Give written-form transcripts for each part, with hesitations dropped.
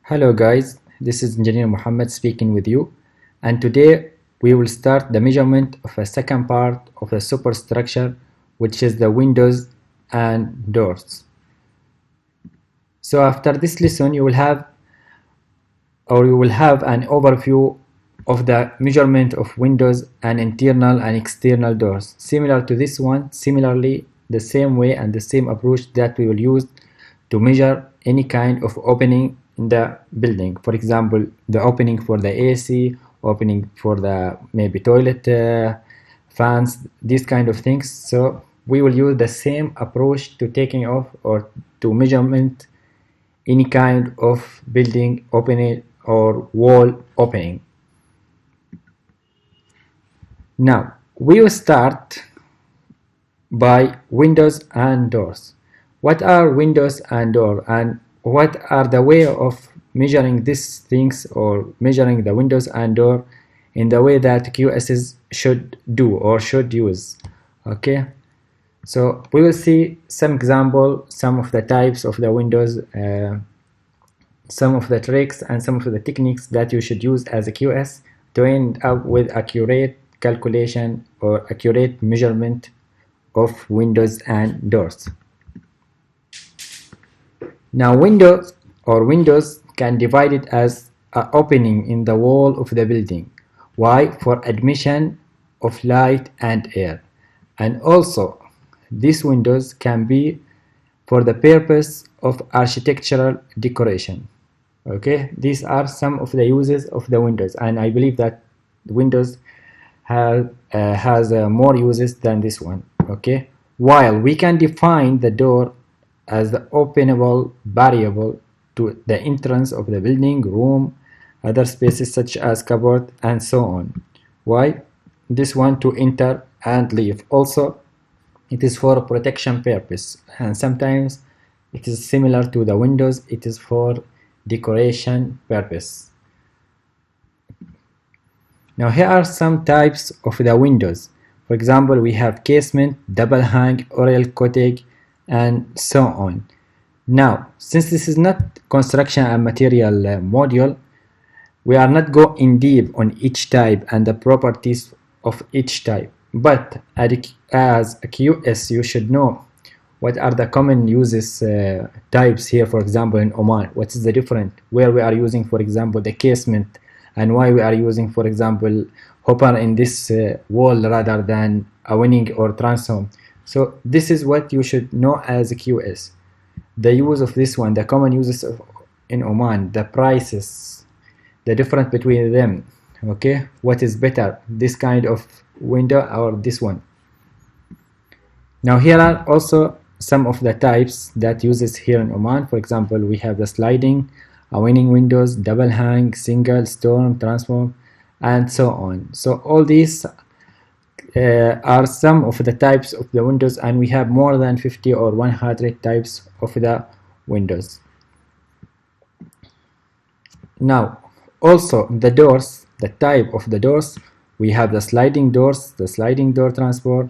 Hello guys, this is Engineer Muhammad speaking with you, and today we will start the measurement of a second part of the superstructure, which is the windows and doors. So after this lesson you will have an overview of the measurement of windows and internal and external doors, similar to this one, similarly the same way and the same approach that we will use to measure any kind of opening in the building. For example, the opening for the AC, opening for the maybe toilet fans, these kind of things. So we will use the same approach to taking off or to measurement any kind of building opening or wall opening. Now we will start by windows and doors. What are windows and doors, and what are the way of measuring these things or measuring the windows and door in the way that QSs should do or should use? Okay, so we will see some example, some of the types of the windows, some of the tricks and some of the techniques that you should use as a QS to end up with accurate calculation or accurate measurement of windows and doors. Now windows can divide it as an opening in the wall of the building. Why? For admission of light and air. And also these windows can be for the purpose of architectural decoration. Okay, these are some of the uses of the windows, and I believe that windows has more uses than this one. Okay, while we can define the door as the openable variable to the entrance of the building, room, other spaces such as cupboard and so on. Why? This one to enter and leave. Also it is for protection purpose, and sometimes it is similar to the windows, it is for decoration purpose. Now here are some types of the windows. For example, we have casement, double hang, oil coating, and so on. Now, since this is not construction and material module, we are not going deep on each type and the properties of each type. But as a QS, you should know what are the common uses types here. For example, in Oman, what is the difference where we are using, for example, the casement, and why we are using, for example, hopper in this wall rather than a winning or transom. So this is what you should know as a QS. The use of this one, the common uses in Oman, the prices, the difference between them. Okay, what is better, this kind of window or this one? Now here are also some of the types that uses here in Oman. For example, we have the sliding, winning windows, double hang, single, storm, transform, and so on. So all these are some of the types of the windows, and we have more than 50 or 100 types of the windows. Now also the doors, the type of the doors, we have the sliding doors, the sliding door transport,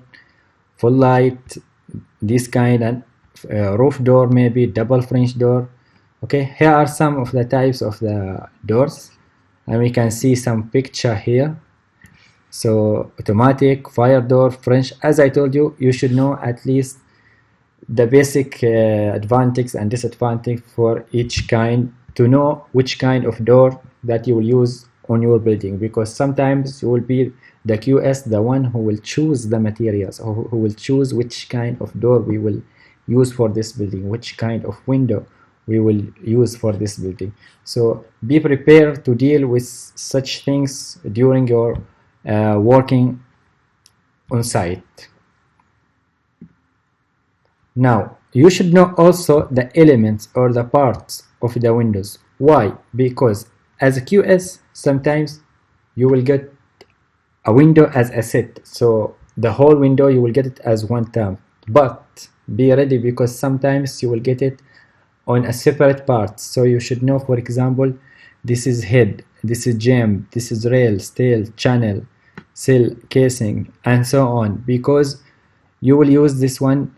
full light, this kind, and roof door, maybe double French door. Okay, here are some of the types of the doors, and we can see some picture here. So automatic, fire door, French. As I told you, you should know at least the basic advantage and disadvantage for each kind, to know which kind of door that you will use on your building, because sometimes you will be the QS, the one who will choose the materials, or who will choose which kind of door we will use for this building, which kind of window we will use for this building. So be prepared to deal with such things during your working on site. Now you should know also the elements or the parts of the windows. Why? Because as a QS, sometimes you will get a window as a set, so the whole window you will get it as one term, but be ready because sometimes you will get it on a separate part. So you should know, for example, this is head, this is jamb, this is rail, steel, channel, sill, casing, and so on, because you will use this one.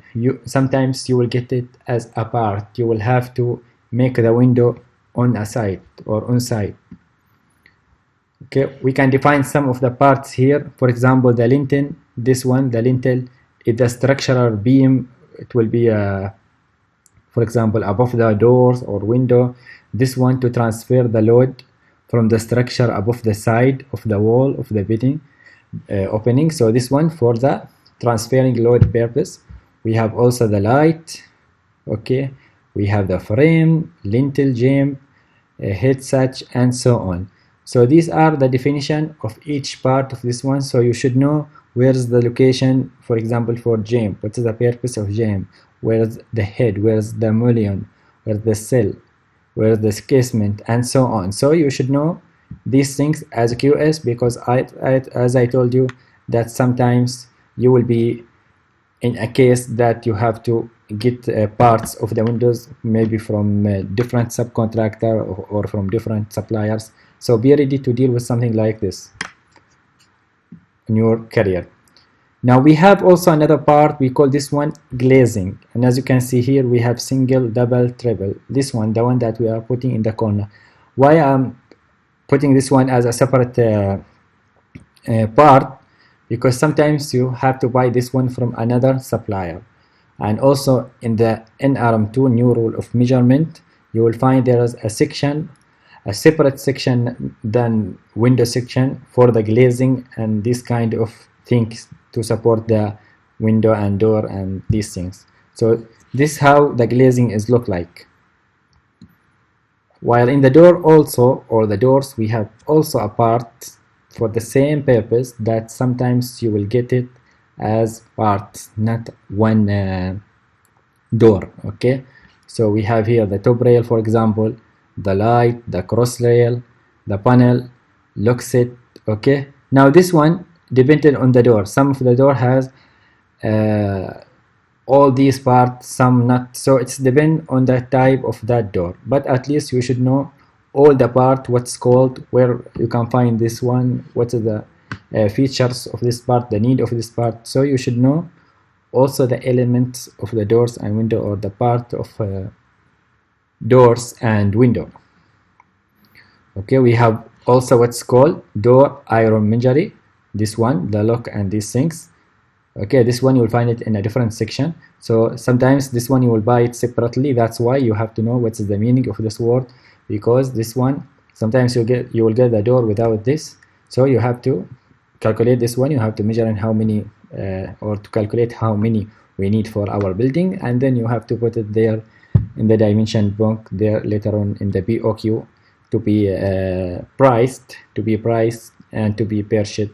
Sometimes you will get it as a part. You will have to make the window on a site or on site. Okay, we can define some of the parts here. For example, the lintel, this one, the lintel is the structural beam. It will be for example, above the doors or window. This one to transfer the load from the structure above the side of the wall of the building opening. So this one for the transferring load purpose. We have also the light. Okay, we have the frame, lintel jamb, head satch, and so on. So these are the definition of each part of this one. So you should know where's the location, for example, for jamb. What is the purpose of jamb? Where's the head? Where's the mullion? Where's the sill? Where's the casement? And so on. So you should know these things as a QS, because as I told you, that sometimes you will be in a case that you have to get parts of the windows maybe from different subcontractor or from different suppliers. So be ready to deal with something like this in your career. Now we have also another part, we call this one glazing, and as you can see here we have single, double, triple. This one, the one that we are putting in the corner. Why I'm putting this one as a separate part? Because sometimes you have to buy this one from another supplier. And also in the NRM2 new rule of measurement, you will find there is a section, a separate section than window section for the glazing and this kind of things to support the window and door and these things. So this is how the glazing is look like. While in the door also, or the doors, we have also a part for the same purpose that sometimes you will get it as parts, not one door. Okay, so we have here the top rail, for example, the light, the cross rail, the panel, lock set. Okay, now this one depending on the door. Some of the door has all these parts, some not. So it's depend on the type of that door, but at least you should know all the part, what's called, where you can find this one, what are the features of this part, the need of this part. So you should know also the elements of the doors and window, or the part of doors and window. Okay, we have also what's called door ironmongery. This one, the lock and these things. Okay, this one you will find it in a different section. So sometimes this one you will buy it separately. That's why you have to know what is the meaning of this word, because this one sometimes you will get the door without this. So you have to calculate this one. You have to measure in how many or to calculate how many we need for our building, and then you have to put it there in the dimension book there later on in the BOQ to be priced and to be purchased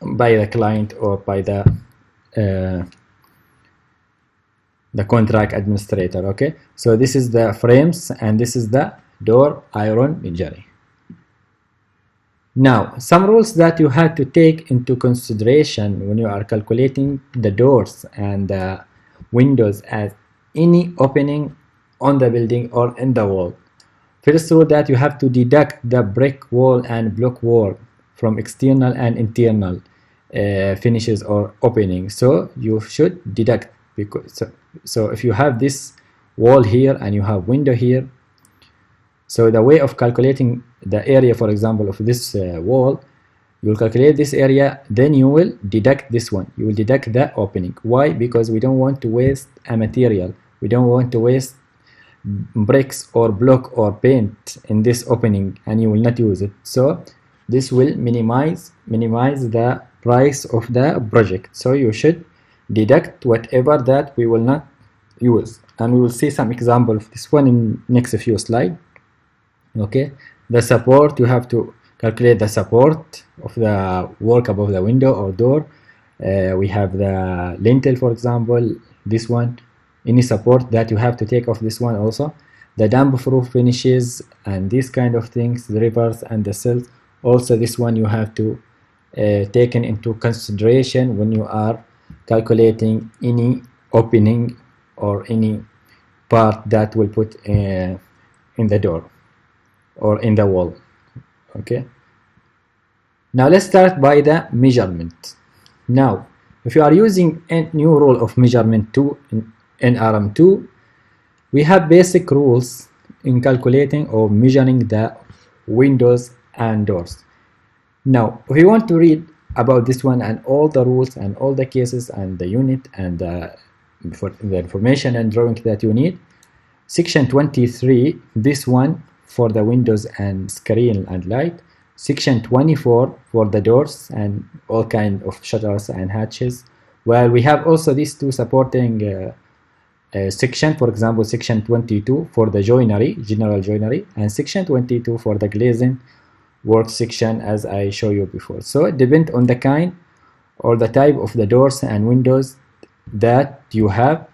by the client or by the contract administrator. Okay, so this is the frames and this is the door ironmongery. Now, some rules that you have to take into consideration when you are calculating the doors and the windows as any opening on the building or in the wall. First rule, that you have to deduct the brick wall and block wall from external and internal finishes or opening. So you should deduct, because so if you have this wall here and you have window here, so the way of calculating the area, for example, of this wall, you will calculate this area, then you will deduct this one. You will deduct the opening. Why? Because we don't want to waste a material. We don't want to waste bricks or block or paint in this opening, and you will not use it. So this will minimize the price of the project. So you should deduct whatever that we will not use, and we will see some example of this one in next few slides. Okay, the support, you have to calculate the support of the work above the window or door. We have the lintel, for example, this one, any support that you have to take off this one. Also the damp proof finishes and these kind of things, the rivers and the cells, also this one you have to take into consideration when you are calculating any opening or any part that will put in the door or in the wall. Okay, now let's start by the measurement. Now if you are using a new rule of measurement 2 in NRM2, we have basic rules in calculating or measuring the windows and doors. Now, if you want to read about this one and all the rules and all the cases and the unit and for the information and drawing that you need, section 23, this one for the windows and screen and light, section 24 for the doors and all kind of shutters and hatches. Well, we have also these two supporting section, for example section 22 for the joinery, general joinery, and section 22 for the glazing work section, as I show you before. So it depends on the kind or the type of the doors and windows that you have,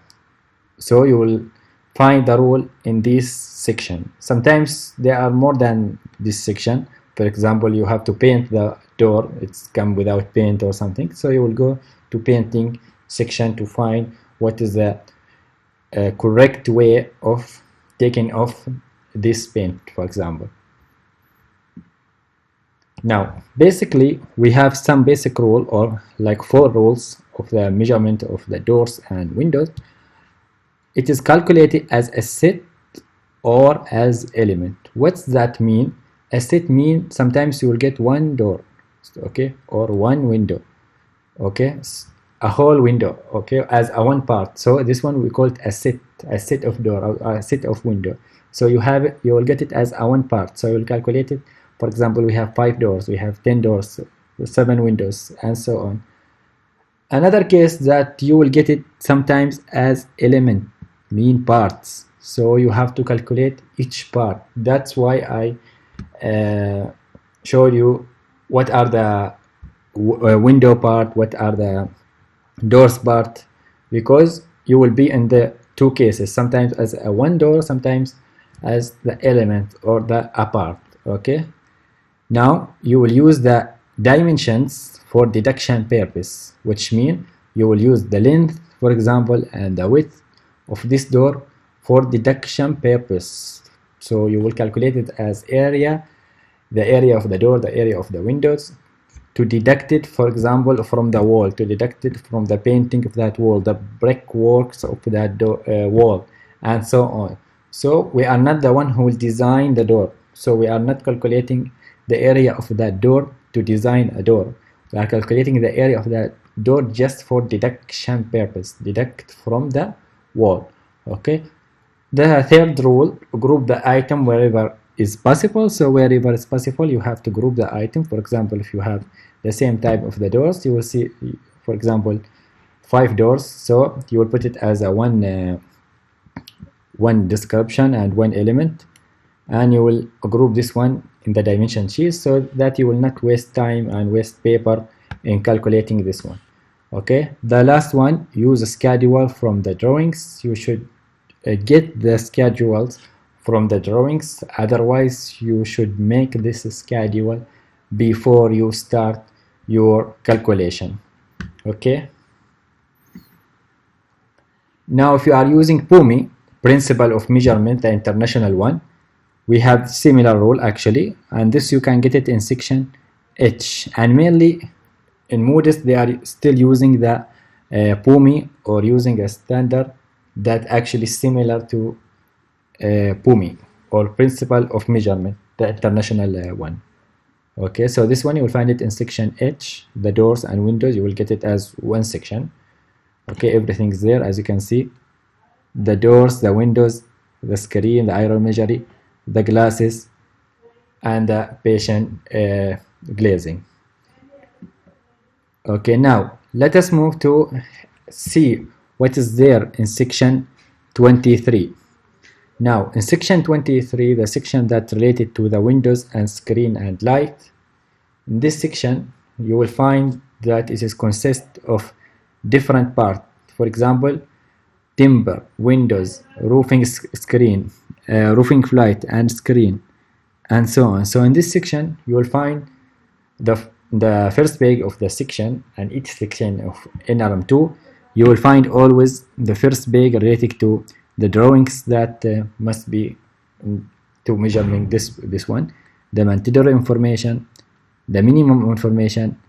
so you will find the rule in this section. Sometimes there are more than this section. For example, you have to paint the door, it's come without paint or something, so you will go to painting section to find what is the correct way of taking off this paint, for example. Now basically we have some basic rule, or like 4 rules of the measurement of the doors and windows. It is calculated as a set or as element. What's that mean? A set means sometimes you will get one door, okay, or one window, okay, a whole window, okay, as a one part. So this one we call it a set of door or a set of window. So you have it, you will get it as a one part. So you will calculate it. For example, we have 5 doors, we have 10 doors, 7 windows, and so on. Another case that you will get it sometimes as element, mean parts. So you have to calculate each part. That's why I showed you what are the window part, what are the doors part, because you will be in the 2 cases, sometimes as a one door, sometimes as the element or the a part, okay. Now you will use the dimensions for deduction purpose, which mean you will use the length, for example, and the width of this door for deduction purpose. So you will calculate it as area, the area of the door, the area of the windows, to deduct it, for example, from the wall, to deduct it from the painting of that wall, the brickworks of that wall, and so on. So we are not the one who will design the door, so we are not calculating the area of that door to design a door. We are calculating the area of that door just for deduction purpose, deduct from the wall, okay. The third rule, group the item wherever is possible. So wherever it's possible, you have to group the item. For example, if you have the same type of the doors, you will see, for example, 5 doors, so you will put it as a one description and one element, and you will group this one in the dimension sheet so that you will not waste time and waste paper in calculating this one, okay. The last one, use a schedule from the drawings. You should get the schedules from the drawings, otherwise you should make this schedule before you start your calculation, okay. Now if you are using PUMI, principle of measurement, the international one, we have similar rule actually, and this you can get it in section H, and mainly in Moody's they are still using the PUMI, or using a standard that actually is similar to PUMI, or principle of measurement, the international one, okay. So this one you will find it in section H, the doors and windows, you will get it as one section, okay. Everything is there, as you can see, the doors, the windows, the screen, the iron measuring, the glasses, and the patient glazing, okay. Now let us move to see what is there in section 23. Now in section 23, the section that related to the windows and screen and light, in this section you will find that it is consist of different parts. For example, timber, windows, roofing screen, roofing light and screen, and so on. So in this section you will find the first page of the section, and each section of NRM2 you will find always the first page related to the drawings that must be to measuring this one, the mandatory information, the minimum information,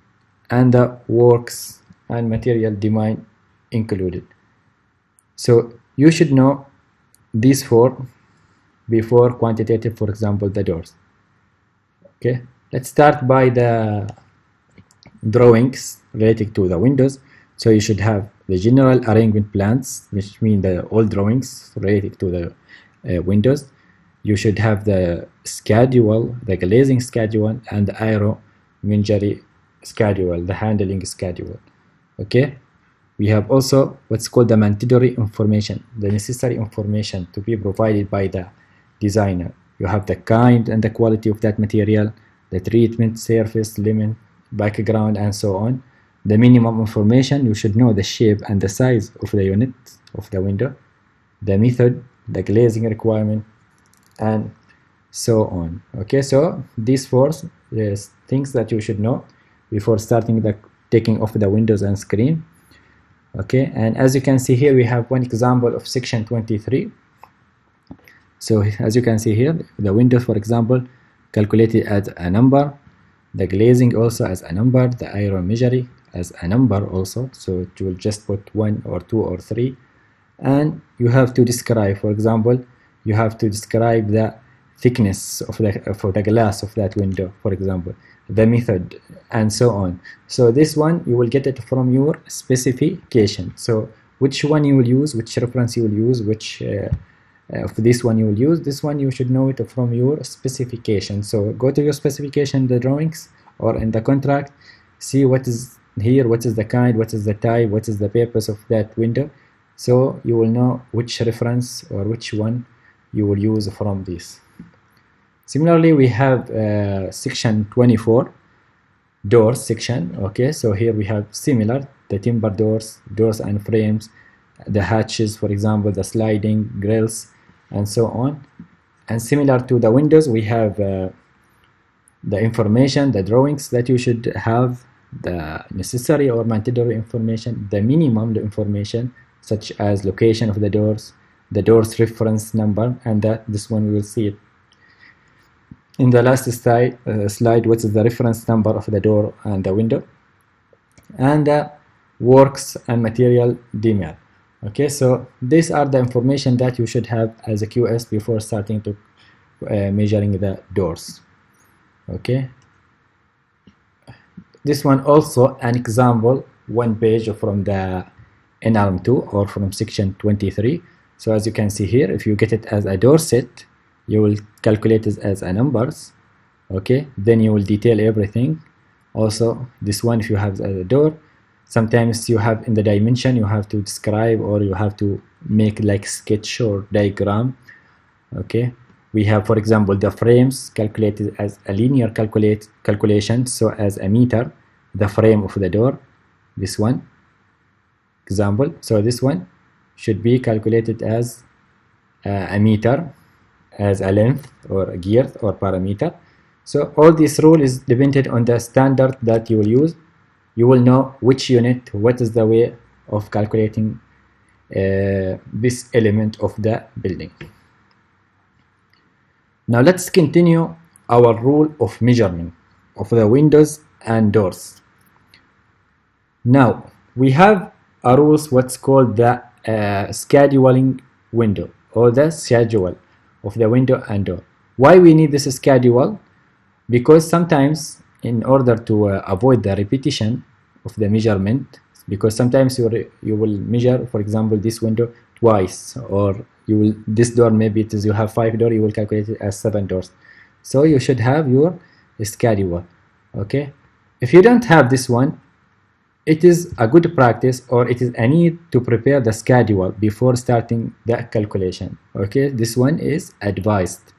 and the works and material demand included. So you should know these 4 before quantitative, for example, the doors. Okay, let's start by the drawings related to the windows. So you should have the general arrangement plans, which mean the all drawings related to the windows. You should have the schedule, the glazing schedule, and the aero imagery schedule, the handling schedule. Okay, we have also what's called the mandatory information, the necessary information to be provided by the designer. You have the kind and the quality of that material, the treatment, surface, limit, background, and so on. The minimum information, you should know the shape and the size of the unit of the window, the method, the glazing requirement, and so on. Okay, so these four things that you should know before starting the taking off the windows and screen. Okay, and as you can see here, we have one example of section 23. So as you can see here, the window, for example, calculated as a number, the glazing also as a number, the aero imagery as a number also, so it will just put 1 or 2 or 3, and you have to describe, for example, you have to describe the thickness of the glass of that window, for example, the method, and so on. So this one you will get it from your specification. So which one you will use, which reference you will use, which of this one you will use, this one you should know it from your specification. So go to your specification, the drawings, or in the contract, see what is here, what is the kind, what is the type, what is the purpose of that window, so you will know which reference or which one you will use from this. Similarly, we have section 24, doors section. Okay, so here we have similar, the timber doors, doors and frames, the hatches, for example, the sliding grills, and so on. And similar to the windows, we have the information, the drawings that you should have, the necessary or mandatory information, the minimum information, such as location of the doors reference number, and this one we will see it in the last slide, what is the reference number of the door and the window, and the works and material demand. Okay, so these are the information that you should have as a QS before starting to measuring the doors. Okay, this one also an example, one page from the NRM2 or from section 23. So as you can see here, if you get it as a door set, you will calculate it as a numbers. Okay, then you will detail everything. Also this one, if you have a door, sometimes you have in the dimension you have to describe, or you have to make like sketch or diagram. Okay, we have, for example, the frames calculated as a linear calculation, so as a meter, the frame of the door, this one example. So this one should be calculated as a meter, as a length or a girth or parameter. So all this rule is dependent on the standard that you will use. You will know which unit, what is the way of calculating this element of the building. Now let's continue our rule of measurement of the windows and doors. Now we have a rules what's called the scheduling window, or the schedule of the window and door. Why we need this schedule? Because sometimes in order to avoid the repetition of the measurement, because sometimes you will measure, for example, this window twice, or this door, maybe it is you have 5 doors, you will calculate it as 7 doors. So you should have your schedule. Okay, if you don't have this one, it is a good practice, or it is a need to prepare the schedule before starting the calculation. Okay, this one is advised.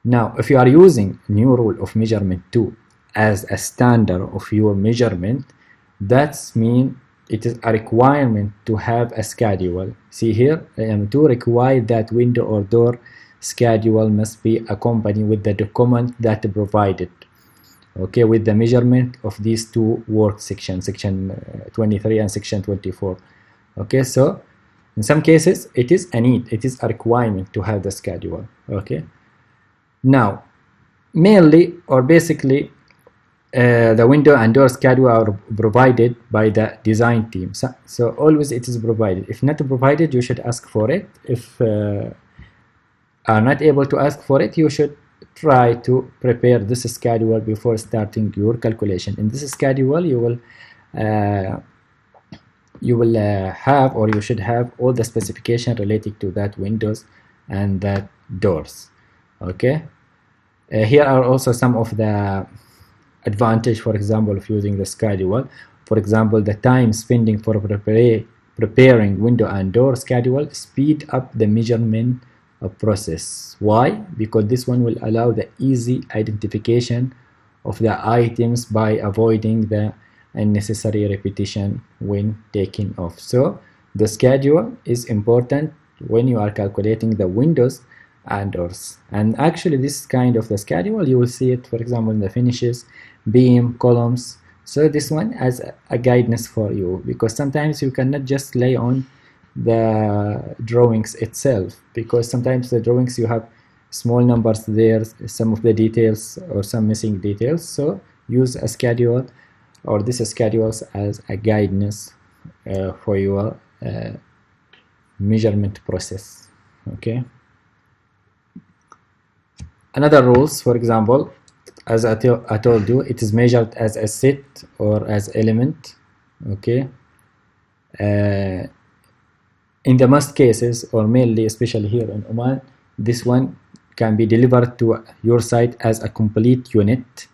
Now if you are using new rule of measurement 2 as a standard of your measurement, that's mean it is a requirement to have a schedule. See here, to require that window or door schedule must be accompanied with the document that provided, okay, with the measurement of these two work sections, section 23 and section 24. Okay, so in some cases it is a need, it is a requirement to have the schedule. Okay, now mainly or basically the window and door schedule are provided by the design team. So always it is provided. If not provided, you should ask for it. If are not able to ask for it, you should try to prepare this schedule before starting your calculation. In this schedule you will have, or you should have, all the specification related to that windows and that doors. Okay, here are also some of the advantage, for example, of using the schedule. For example, the time spending for preparing window and door schedule speed up the measurement process. Why? Because this one will allow the easy identification of the items by avoiding the unnecessary repetition when taking off. So the schedule is important when you are calculating the windows and doors. And actually this kind of the schedule, you will see it, for example, in the finishes, beam, columns. So this one as a guidance for you, because sometimes you cannot just lay on the drawings itself, because sometimes the drawings you have small numbers there, some of the details or some missing details. So use a schedule or this schedules as a guidance for your measurement process. Okay, another rules, for example, as I told you, it is measured as a set or as element. Okay, in the most cases, or mainly especially here in Oman, this one can be delivered to your site as a complete unit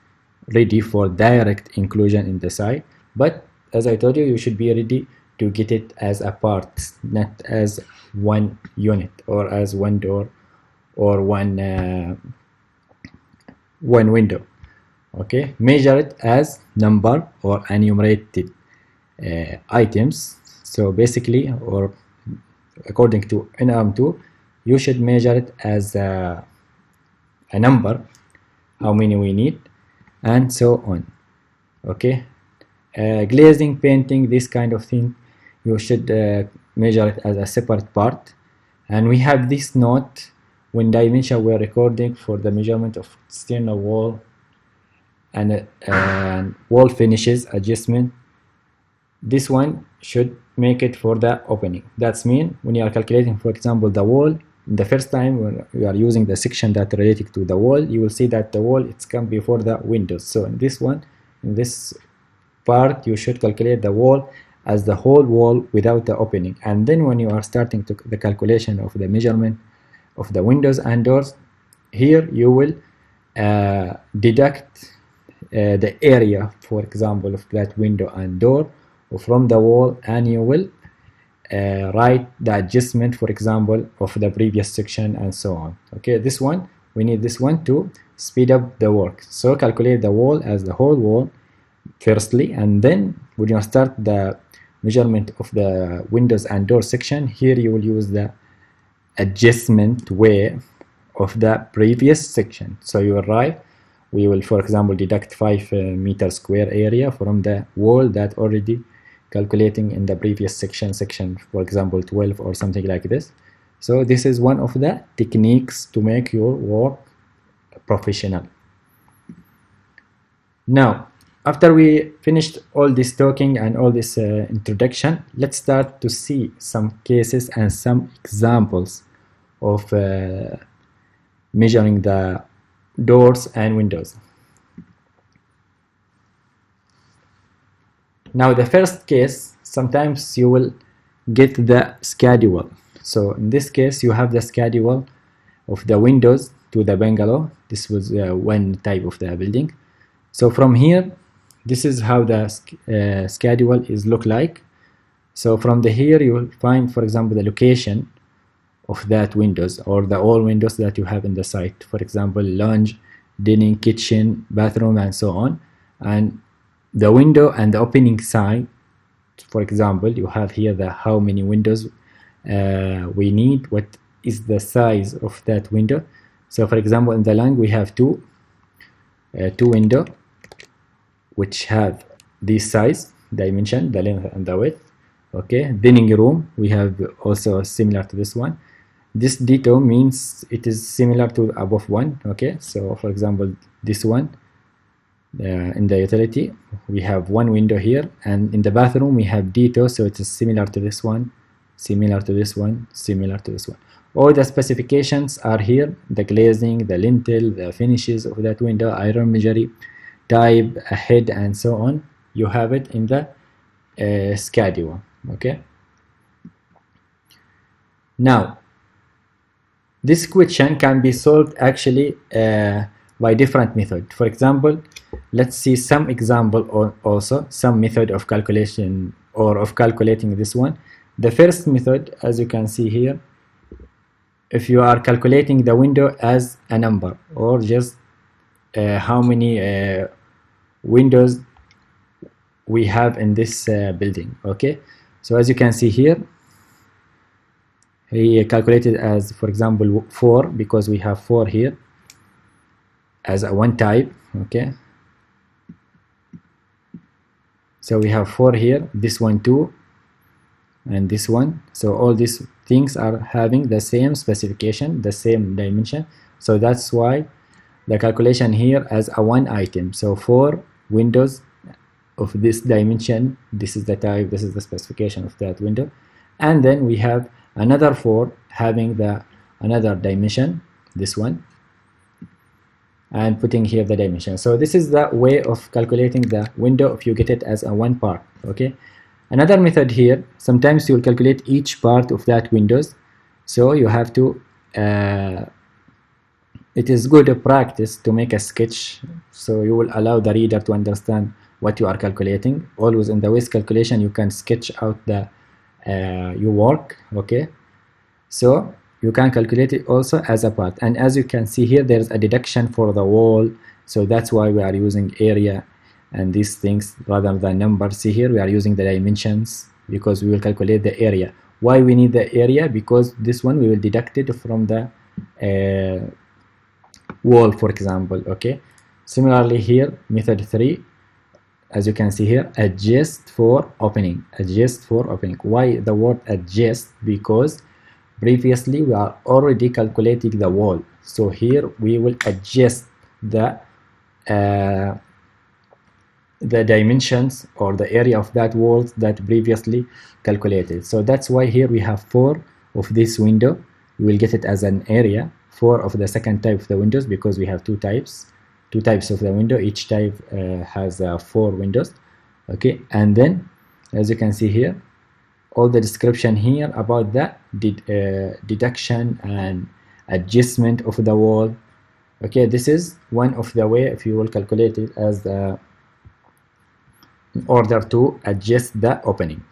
ready for direct inclusion in the site. But as I told you, you should be ready to get it as a part, not as one unit or as one door or one window. Okay, measure it as number or enumerated items. So basically, or according to NRM2, you should measure it as a number, how many we need, and so on. Okay, glazing, painting, this kind of thing, you should measure it as a separate part. And we have this note when dimension we're recording for the measurement of external wall and wall finishes adjustment. This one should make it for the opening. That's mean when you are calculating, for example, the wall, the first time when you are using the section that related to the wall, you will see that the wall it's come before the windows. So in this one, in this part, you should calculate the wall as the whole wall without the opening. And then when you are starting to the calculation of the measurement of the windows and doors, here you will deduct the area, for example, of that window and door from the wall, and you will write the adjustment, for example, of the previous section and so on. Okay, this one, we need this one to speed up the work. So calculate the wall as the whole wall firstly, and then when you start the measurement of the windows and door section, here you will use the adjustment way of the previous section. So you will write, we will, for example, deduct 5 meter square area from the wall that already calculating in the previous section, for example 12 or something like this. So this is one of the techniques to make your work professional. Now, after we finished all this talking and all this introduction, let's start to see some cases and some examples of measuring the doors and windows. Now the first case, sometimes you will get the schedule. So in this case you have the schedule of the windows to the bungalow. This was one type of the building. So from here, this is how the schedule is look like. So from the here you will find, for example, the location of that windows or the all windows that you have in the site. For example, lounge, dining, kitchen, bathroom, and so on. And the window and the opening side, for example, you have here the how many windows we need, what is the size of that window. So for example, in the lounge we have two window which have this size dimension, the length and the width. Okay, dining room we have also similar to this one. This ditto means it is similar to above one. Okay, so for example this one, in the utility we have one window here, and in the bathroom we have ditto, so it is similar to this one, similar to this one, similar to this one. All the specifications are here: the glazing, the lintel, the finishes of that window, ironmongery, type, head, and so on. You have it in the schedule. Okay. Now, this question can be solved actually by different method. For example, let's see some example or also some method of calculation or of calculating this one. The first method, as you can see here, if you are calculating the window as a number or just how many windows we have in this building. Okay, so as you can see here, he calculated as, for example, 4, because we have 4 here as a one type. Okay, so we have 4 here, this one 2, and this one. So all these things are having the same specification, the same dimension, so that's why the calculation here as a one item. So 4 windows of this dimension, this is the type, this is the specification of that window, and then we have another 4 having the another dimension, this one, and putting here the dimension. So this is the way of calculating the window if you get it as a one part. Okay, another method here, sometimes you will calculate each part of that windows, so you have to it is good practice to make a sketch, so you will allow the reader to understand what you are calculating. Always in the waste calculation you can sketch out the your work. Okay, so you can calculate it also as a part, and as you can see here there's a deduction for the wall, so that's why we are using area and these things rather than numbers. See here we are using the dimensions because we will calculate the area. Why we need the area? Because this one we will deduct it from the wall, for example. Okay, similarly here method 3, as you can see here, adjust for opening. Adjust for opening. Why the word adjust? Because previously we are already calculating the wall, so here we will adjust the dimensions or the area of that wall that previously calculated. So that's why here we have 4 of this window, we will get it as an area, 4 of the second type of the windows, because we have two types of the window, each type has 4 windows. Okay, and then as you can see here, all the description here about that deduction and adjustment of the wall. Okay, this is one of the way if you will calculate it as the in order to adjust the opening.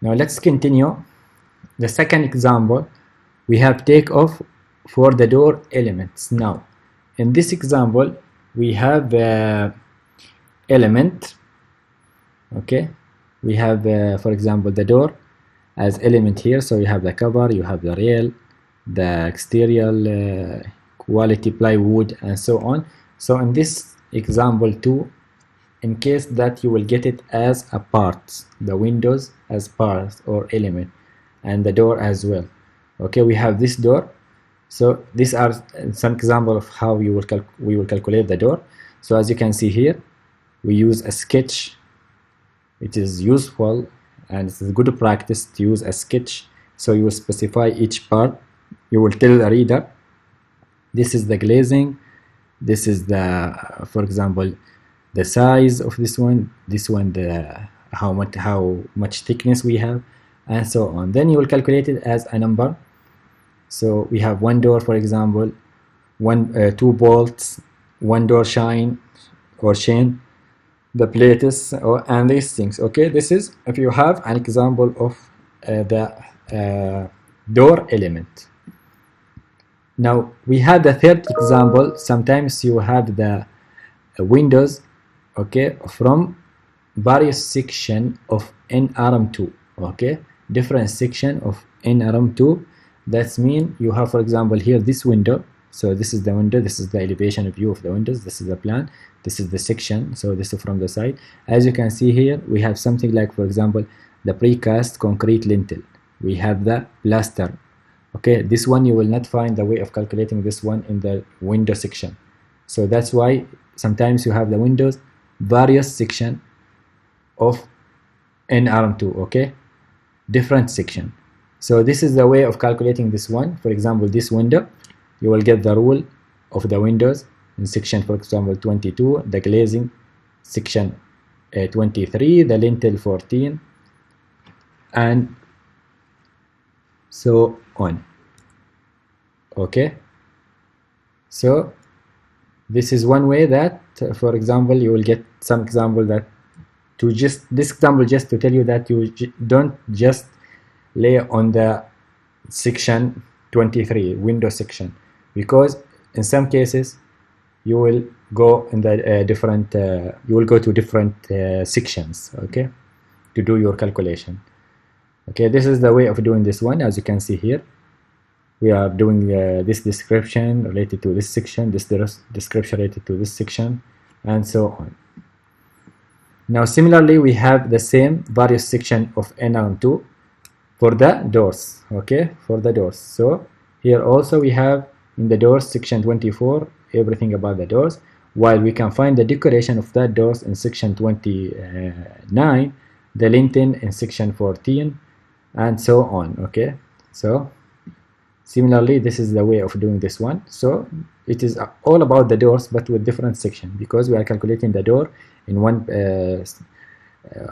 Now let's continue. The second example, we have take off for the door elements. Now in this example we have element. Okay, we have for example the door as element here, so you have the cover, you have the rail, the exterior quality plywood, and so on. So in this example too, in case that you will get it as a part, the windows as parts or element, and the door as well. Okay, we have this door, so these are some example of how we will calculate the door. So as you can see here, we use a sketch. It is useful and it's a good practice to use a sketch, so you will specify each part. You will tell the reader this is the glazing, this is the, for example, the size of this one, the how much thickness we have, and so on. Then you will calculate it as a number. So we have one door, for example, 2 bolts, 1 door chain, the plates, and these things. Okay, this is if you have an example of the door element. Now we have the third example. Sometimes you have the windows, okay, from various section of NRM2. Okay, different section of NRM2. That's mean you have, for example, here this window. So this is the window, this is the elevation view of the windows, this is the plan, this is the section, so this is from the side. As you can see here, we have something like, for example, the precast concrete lintel, we have the plaster. Okay, this one you will not find the way of calculating this one in the window section. So that's why sometimes you have the windows various section of NRM2. Okay, different section. So this is the way of calculating this one. For example, this window, you will get the rule of the windows in section, for example, 22, the glazing section 23, the lintel 14, and so on. Okay, so this is one way that, for example, you will get some example that this example just to tell you that you don't just lay on the section 23 window section, because in some cases you will go in the you will go to different sections, okay, to do your calculation. Okay, this is the way of doing this one. As you can see here, we are doing this description related to this section, this description related to this section, and so on. Now similarly, we have the same various section of NRM2 for the doors, okay, for the doors. So here also we have in the doors section 24 everything about the doors, while we can find the decoration of that doors in section 29, the lintel in section 14, and so on. Okay, so similarly, this is the way of doing this one. So it is all about the doors, but with different section, because we are calculating the door in one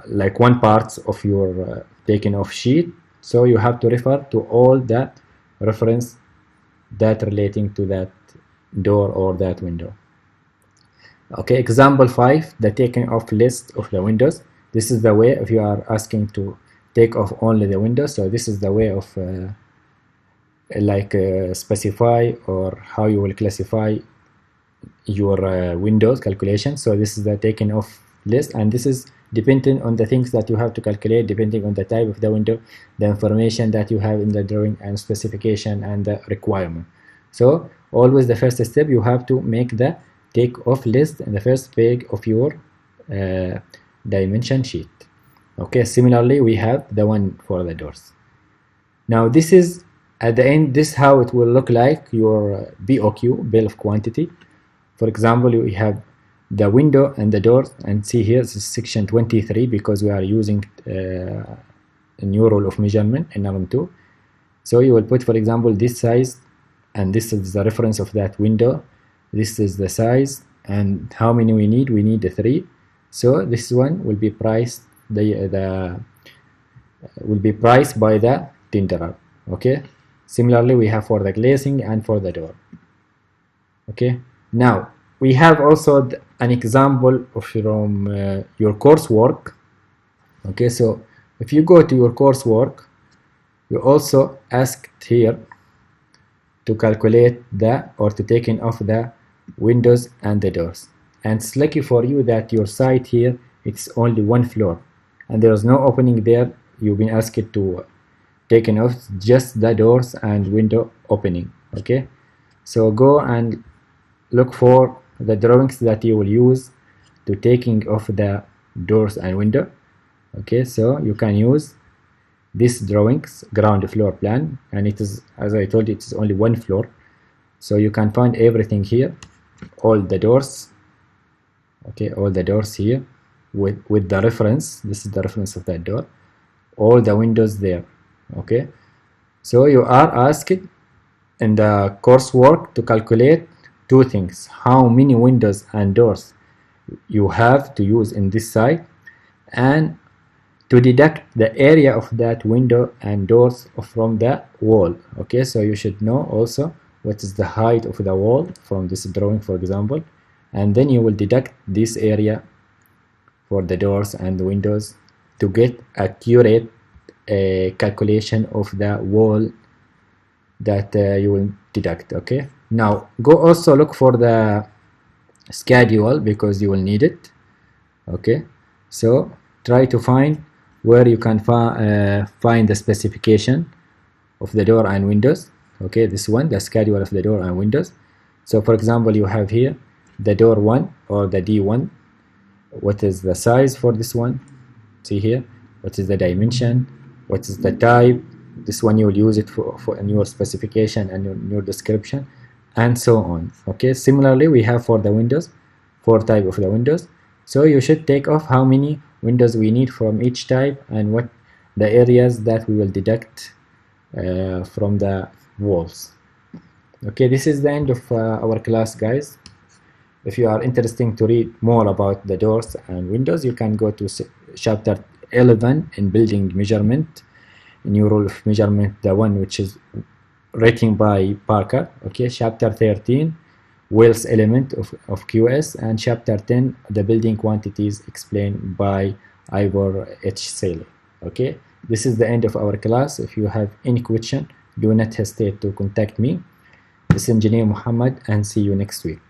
like one part of your taken off sheet. So you have to refer to all that reference that relating to that door or that window. Okay, example 5, the taking off list of the windows. This is the way if you are asking to take off only the windows. So this is the way of specify or how you will classify your windows calculation. So this is the taken off list, and this is depending on the things that you have to calculate, depending on the type of the window, the information that you have in the drawing and specification and the requirement. So always the first step, you have to make the take off list in the first page of your dimension sheet. Okay, similarly we have the one for the doors. Now this is at the end, this is how it will look like your BOQ, bill of quantity. For example, we have the window and the doors, and see here this is section 23 because we are using a new rule of measurement in RM2. So you will put, for example, this size, and this is the reference of that window. This is the size, and how many we need? We need 3. So this one will be priced will be priced by the tenderer. Okay. Similarly, we have for the glazing and for the door. Okay. Now we have also an example of from your coursework. Okay, so if you go to your coursework, you also asked here to calculate or to take off the windows and the doors. And it's lucky for you that your site here, it's only one floor and there is no opening there. You've been asked to take off just the doors and window opening. Okay, so go and look for the drawings that you will use to taking off the doors and window. Okay, so you can use this drawings ground floor plan, and it is, as I told you, it is only one floor, so you can find everything here, all the doors. Okay, all the doors here with the reference. This is the reference of that door, all the windows there. Okay, so you are asked in the coursework to calculate two things: how many windows and doors you have to use in this site, and to deduct the area of that window and doors from the wall. Okay, so you should know also what is the height of the wall from this drawing, for example, and then you will deduct this area for the doors and the windows to get accurate calculation of the wall that you will deduct. Okay, now go also look for the schedule because you will need it. Okay, so try to find where you can find the specification of the door and windows. Okay, this one, the schedule of the door and windows. So for example, you have here the door 1 or the D1. What is the size for this one? See here, what is the dimension, what is the type. This one you will use it for in your specification and in your description, and so on. Okay, similarly we have for the windows, 4 type of the windows. So you should take off how many windows we need from each type and what the areas that we will deduct from the walls. Okay, this is the end of our class, guys. If you are interested to read more about the doors and windows, you can go to chapter 11 in building measurement, new rule of measurement, the one which is written by Parker. Okay, chapter 13, Wells element of QS, and chapter 10, the building quantities, explained by Ivor H. Saley. Okay, this is the end of our class. If you have any question, do not hesitate to contact me. This is Engineer Muhammad, and see you next week.